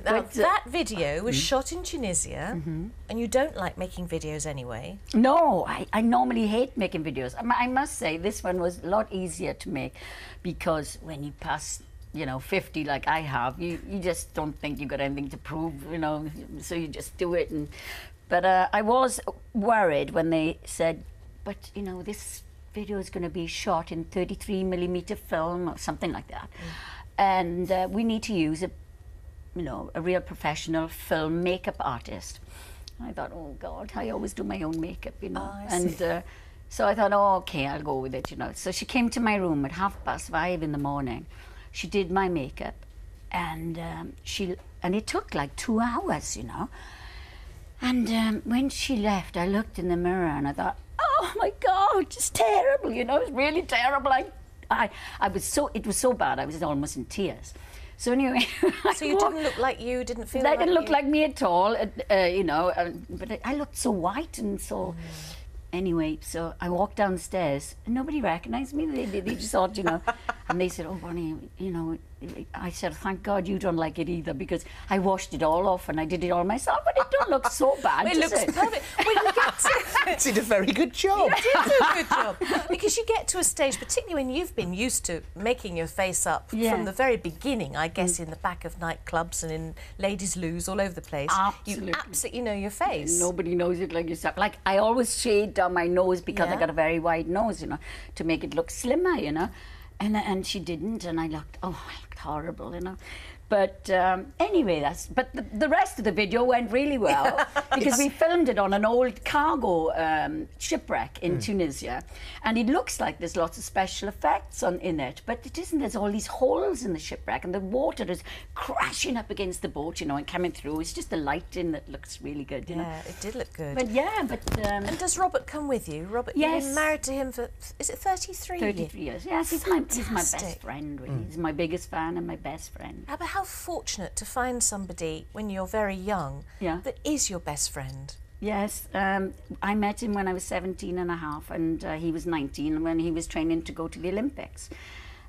Now, that video was shot in Tunisia, and you don't like making videos anyway. No, I normally hate making videos. I must say this one was a lot easier to make because when you pass, you know, 50 like I have, you just don't think you've got anything to prove, you know, so you just do it. But I was worried when they said, but, you know, this video is going to be shot in 33mm film or something like that. And we need to use a real professional film makeup artist. I thought, oh God, I always do my own makeup, you know. So I thought, oh, okay, I'll go with it, you know. So she came to my room at 5:30 in the morning. She did my makeup, and it took like 2 hours, you know. And when she left, I looked in the mirror and I thought, oh my God, it's terrible, you know. It's really terrible. It was so bad. I was almost in tears. So anyway, so you didn't look like you, didn't feel like I didn't look like me at all, you know. But I looked so white and so. Anyway, so I walked downstairs and nobody recognised me. They just thought, you know, and they said, oh, Bonnie, you know, I said, thank God you don't like it either because I washed it all off and I did it all myself, but it don't look so bad. It looks perfect. Well, you get to... You did a very good job. You did do a good job. Because you get to a stage, particularly when you've been used to making your face up from the very beginning, I guess, in the back of nightclubs and in ladies' loos all over the place. Absolutely. You absolutely know your face. Nobody knows it like yourself. Like, I always shade down my nose because I got a very wide nose, you know, to make it look slimmer, you know. And she didn't, and I looked horrible, you know. But anyway, but the rest of the video went really well because we filmed it on an old cargo shipwreck in Tunisia, and it looks like there's lots of special effects in it, but it isn't. There's all these holes in the shipwreck, and the water is crashing up against the boat, you know, and coming through. It's just the lighting that looks really good, you know. Yeah, it did look good. But and does Robert come with you? Robert, yes. You've been married to him for, is it 33 years? 33 years, yes. He's my best friend, really. He's my biggest fan and my best friend. But how fortunate to find somebody when you're very young that is your best friend. Yes, I met him when I was 17 and a half and he was 19 when he was training to go to the Olympics.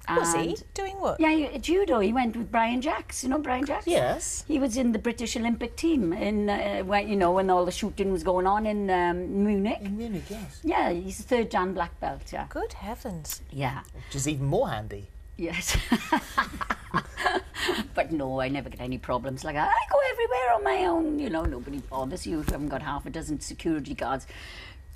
Was he? Doing what? Yeah, judo. He went with Brian Jacks. You know Brian Jacks? Yes. He was in the British Olympic team in when all the shooting was going on in Munich. In Munich, yes. Yeah, he's a 3rd Dan black belt, yeah. Good heavens. Yeah. Which is even more handy. Yes. But no, I never get any problems like that. I go everywhere on my own, you know, nobody bothers you if you haven't got half a dozen security guards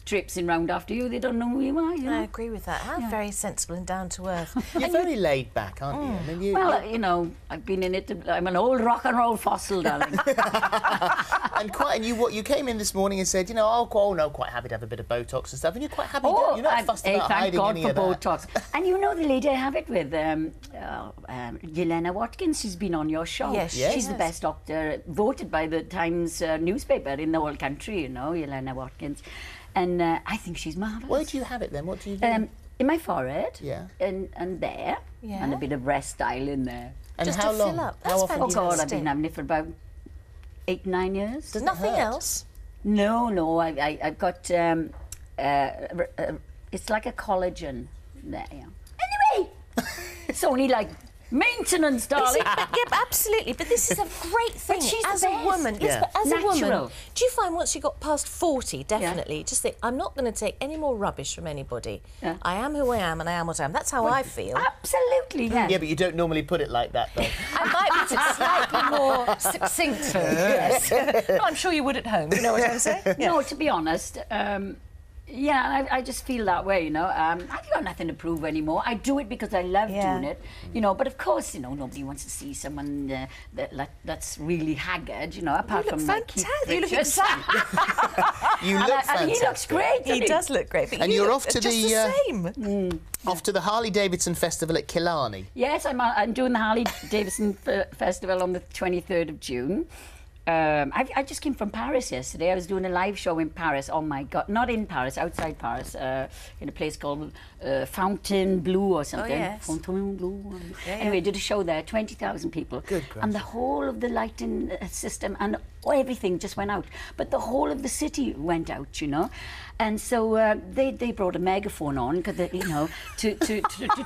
traipsing round after you. They don't know who you are, you know. I agree with that. I'm very sensible and down to earth. You're very laid back, aren't you? I mean, well, you know, I've been in it. I'm an old rock and roll fossil, darling. and you came in this morning and said, you know, quite happy to have a bit of Botox and stuff, and you're quite happy. You're not fussed about hiding any of that. Thank God for Botox. And you know the lady I have it with, Yelena Watkins. She's been on your show. Yes, she's the best doctor, voted by the Times newspaper in the whole country. You know, Yelena Watkins. And I think she's marvellous. Where do you have it then? What do you do? In my forehead. Yeah. And there. Yeah. And a bit of rest style in there. And just how to long? fill up. How often? Oh God, I've been having it for about 8, 9 years. Does nothing hurt? else? No. I've got. It's like a collagen there. Yeah. Anyway, it's only like maintenance, darling. Absolutely. But this is a great thing as a woman. Yeah. Yes, but as a woman, Natural. do you find once you got past 40, definitely, just think, I'm not going to take any more rubbish from anybody. Yeah. I am who I am and I am what I am. That's how I feel. Absolutely, yeah. Yeah, but you don't normally put it like that, though. I might put it slightly more succinct. Yes. No, I'm sure you would at home. You know what I'm saying? Yeah. No, to be honest, yeah, I just feel that way, you know. I've got nothing to prove anymore. I do it because I love doing it, you know. But of course, you know, nobody wants to see someone that's really haggard, you know. Apart from fantastic. You look fantastic. You look fantastic. And he looks great. He does look great. But And you're off to just the same. Off to the Harley Davidson Festival at Killarney. Yes, I'm doing the Harley Davidson Festival on the 23rd of June. I just came from Paris yesterday. I was doing a live show in Paris. Oh my God, not in Paris, outside Paris, in a place called Fontainebleau or something. Oh, yes. Fontainebleau. Yeah, anyway, did a show there, 20,000 people. Good gracious. And the whole of the lighting system and everything just went out. But the whole of the city went out, you know. And so they brought a megaphone on, cause they, you know, to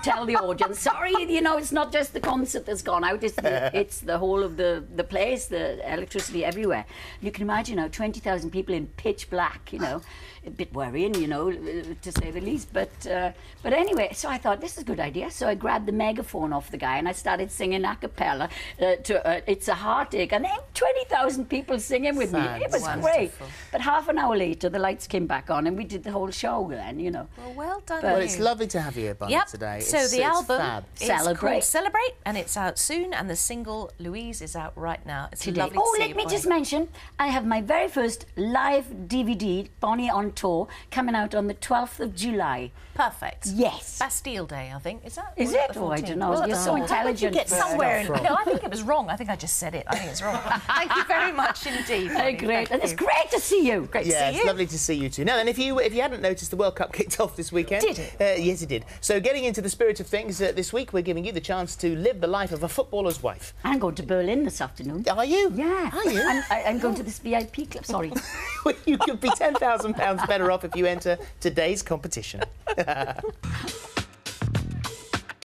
tell the audience, sorry, you know, it's not just the concert that's gone out, it's the whole of the place, the electricity everywhere. You can imagine now 20,000 people in pitch black, you know, a bit worrying, you know, to say the least. But anyway, so I thought, this is a good idea. So I grabbed the megaphone off the guy and I started singing a cappella to It's a Heartache. And then 20,000 people singing with me. It was great. But half an hour later, the lights came back on and we did the whole show then, you know. Well done. Well, it's lovely to have you here, Bunny, today. So the album is called Celebrate, and it's out soon, and the single Louise is out right now. It's lovely to see you, let me just mention, I have my very first live DVD, Bonnie on Tour, coming out on the 12th of July. Perfect. Yes. Bastille Day, I think. Is that? Is it? Oh, I don't know. Well, you're so intelligent. How did you get somewhere? No, I think it was wrong. I think I just said it. I think it's wrong. Thank you very much indeed. Great. And it's great to see you. Great to see you. It's lovely to see you too. Now, and if you hadn't noticed, the World Cup kicked off this weekend. Did it? Yes, it did. So getting into the spirit of things, this week we're giving you the chance to live the life of a footballer's wife. I'm going to Berlin this afternoon. Are you? Yeah. Are you? I'm going to this VIP club. Sorry. You could be £10,000 better off if you enter today's competition.